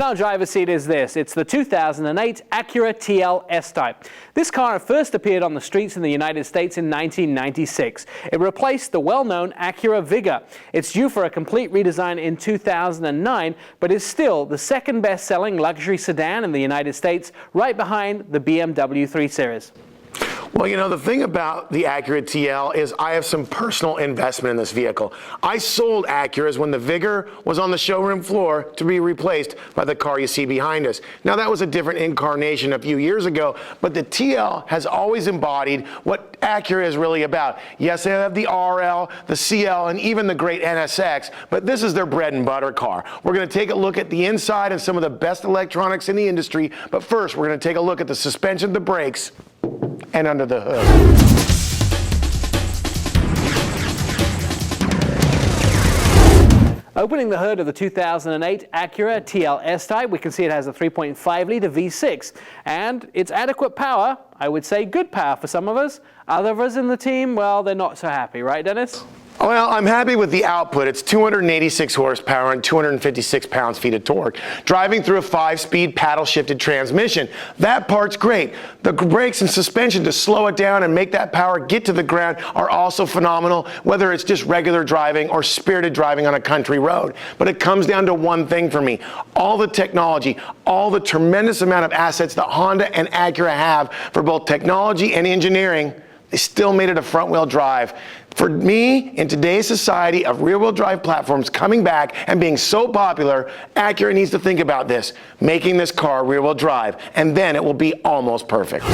In our driver's seat is this. It's the 2008 Acura TL Type. This car first appeared on the streets in the United States in 1996. It replaced the well-known Acura Vigor. It's due for a complete redesign in 2009, but is still the second best-selling luxury sedan in the United States, right behind the BMW 3 Series. Well, you know, the thing about the Acura TL is I have some personal investment in this vehicle. I sold Acuras when the Vigor was on the showroom floor to be replaced by the car you see behind us. Now, that was a different incarnation a few years ago, but the TL has always embodied what Acura is really about. Yes, they have the RL, the CL, and even the great NSX, but this is their bread and butter car. We're going to take a look at the inside and some of the best electronics in the industry, but first, we're going to take a look at the suspension, the brakes, and under the hood. Opening the hood of the 2008 Acura TL Type, we can see it has a 3.5-liter V6, and it's adequate power. I would say good power for some of us. Other of us in the team, well, they're not so happy, right, Dennis? Well, I'm happy with the output. It's 286 horsepower and 256 pounds-feet of torque, driving through a 5-speed paddle-shifted transmission. That part's great. The brakes and suspension to slow it down and make that power get to the ground are also phenomenal, whether it's just regular driving or spirited driving on a country road. But it comes down to one thing for me. All the technology, all the tremendous amount of assets that Honda and Acura have for both technology and engineering, they still made it a front-wheel drive. For me, in today's society of rear-wheel drive platforms coming back and being so popular, Acura needs to think about this, making this car rear-wheel drive, and then it will be almost perfect.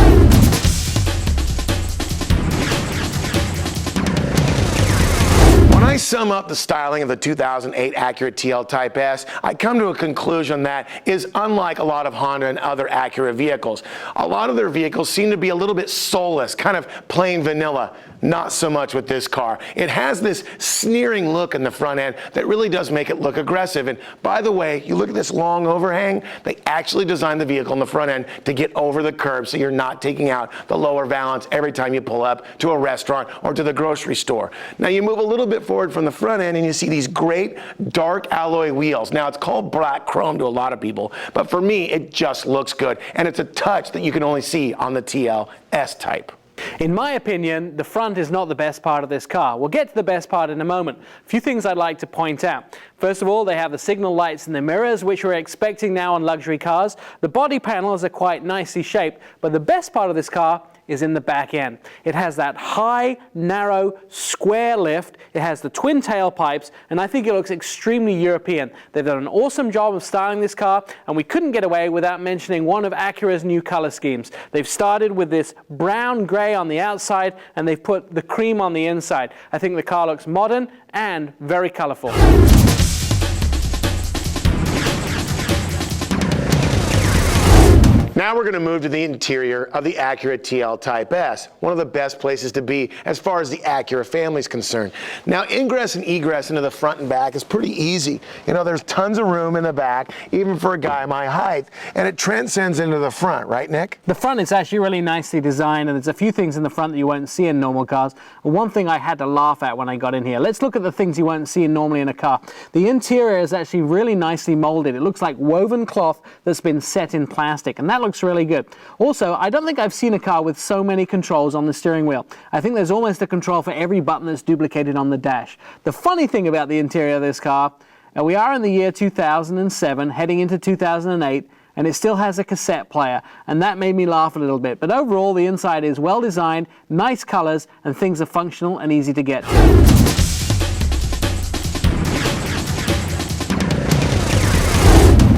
When I sum up the styling of the 2008 Acura TL Type-S, I come to a conclusion that is unlike a lot of Honda and other Acura vehicles. A lot of their vehicles seem to be a little bit soulless, kind of plain vanilla. Not so much with this car. It has this sneering look in the front end that really does make it look aggressive. And by the way, you look at this long overhang, they actually designed the vehicle in the front end to get over the curb so you're not taking out the lower valance every time you pull up to a restaurant or to the grocery store. Now you move a little bit forward from the front end and you see these great dark alloy wheels. Now it's called black chrome to a lot of people, but for me it just looks good, and it's a touch that you can only see on the TL S-Type. In my opinion, the front is not the best part of this car. We'll get to the best part in a moment. A few things I'd like to point out. First of all, they have the signal lights in the mirrors, which we're expecting now on luxury cars. The body panels are quite nicely shaped, but the best part of this car is in the back end. It has that high, narrow, square lift. It has the twin tailpipes, and I think it looks extremely European. They've done an awesome job of styling this car, and we couldn't get away without mentioning one of Acura's new color schemes. They've started with this brown-gray on the outside, and they've put the cream on the inside. I think the car looks modern and very colorful. Now we're going to move to the interior of the Acura TL Type-S, one of the best places to be as far as the Acura family is concerned. Now ingress and egress into the front and back is pretty easy. You know, there's tons of room in the back, even for a guy my height, and it transcends into the front, right, Nick? The front is actually really nicely designed, and there's a few things in the front that you won't see in normal cars. One thing I had to laugh at when I got in here. Let's look at the things you won't see normally in a car. The interior is actually really nicely molded. It looks like woven cloth that's been set in plastic, and that looks really good. Also, I don't think I've seen a car with so many controls on the steering wheel. I think there's almost a control for every button that's duplicated on the dash. The funny thing about the interior of this car, we are in the year 2007, heading into 2008, and it still has a cassette player, and that made me laugh a little bit. But overall, the inside is well designed, nice colors, and things are functional and easy to get to.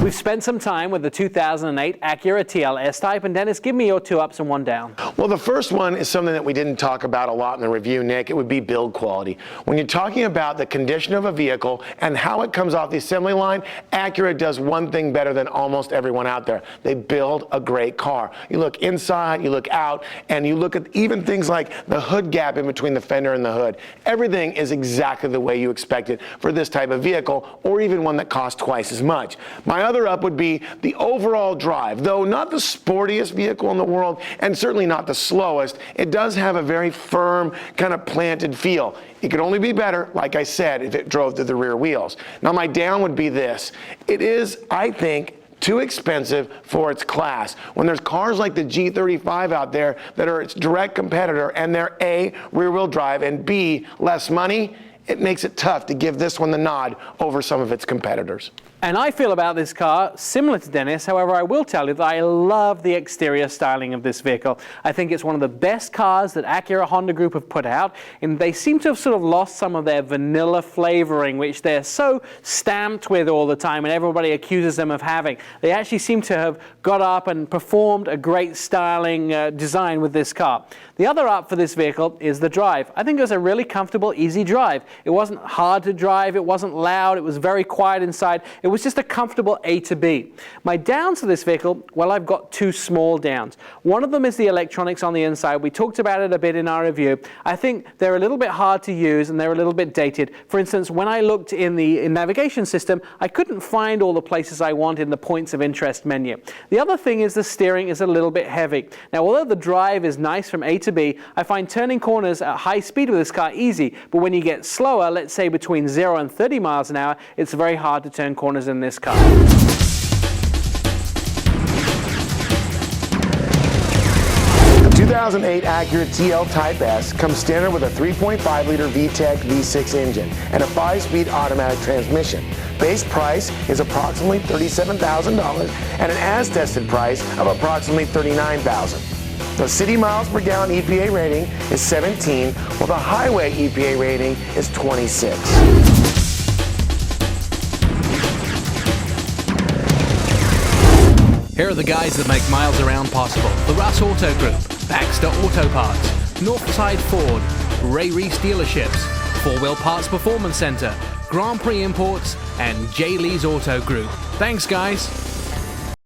We've spent some time with the 2008 Acura TL Type, and Dennis, give me your 2 ups and 1 down. Well, the first one is something that we didn't talk about a lot in the review, Nick. It would be build quality. When you're talking about the condition of a vehicle and how it comes off the assembly line, Acura does one thing better than almost everyone out there. They build a great car. You look inside, you look out, and you look at even things like the hood gap in between the fender and the hood. Everything is exactly the way you expect it for this type of vehicle, or even one that costs twice as much. My other up would be the overall drive. Though not the sportiest vehicle in the world, and certainly not the slowest, it does have a very firm, kind of planted feel. It could only be better, like I said, if it drove through the rear wheels. Now my down would be this. It is, I think, too expensive for its class. When there's cars like the G35 out there that are its direct competitor and they're A, rear-wheel drive, and B, less money, it makes it tough to give this one the nod over some of its competitors. And I feel about this car similar to Dennis. However, I will tell you that I love the exterior styling of this vehicle. I think it's one of the best cars that Acura Honda Group have put out, and they seem to have sort of lost some of their vanilla flavoring, which they're so stamped with all the time and everybody accuses them of having. They actually seem to have got up and performed a great styling design with this car. The other up for this vehicle is the drive. I think it was a really comfortable, easy drive. It wasn't hard to drive, it wasn't loud, it was very quiet inside. It was just a comfortable A to B. My downs for this vehicle, well, I've got two small downs. One of them is the electronics on the inside. We talked about it a bit in our review. I think they're a little bit hard to use and they're a little bit dated. For instance, when I looked in the navigation system, I couldn't find all the places I want in the points of interest menu. The other thing is the steering is a little bit heavy. Now, although the drive is nice from A to B, I find turning corners at high speed with this car easy, but when you get slower, let's say between 0 and 30 miles an hour, it's very hard to turn corners in this car. The 2008 Acura TL Type-S comes standard with a 3.5-liter VTEC V6 engine and a 5-speed automatic transmission. Base price is approximately $37,000 and an as-tested price of approximately $39,000. The city miles per gallon EPA rating is 17, while the highway EPA rating is 26. Here are the guys that make miles around possible. The Russ Auto Group, Baxter Auto Parts, Northside Ford, Ray Reese Dealerships, 4-Wheel Parts Performance Center, Grand Prix Imports, and J. Lee's Auto Group. Thanks, guys.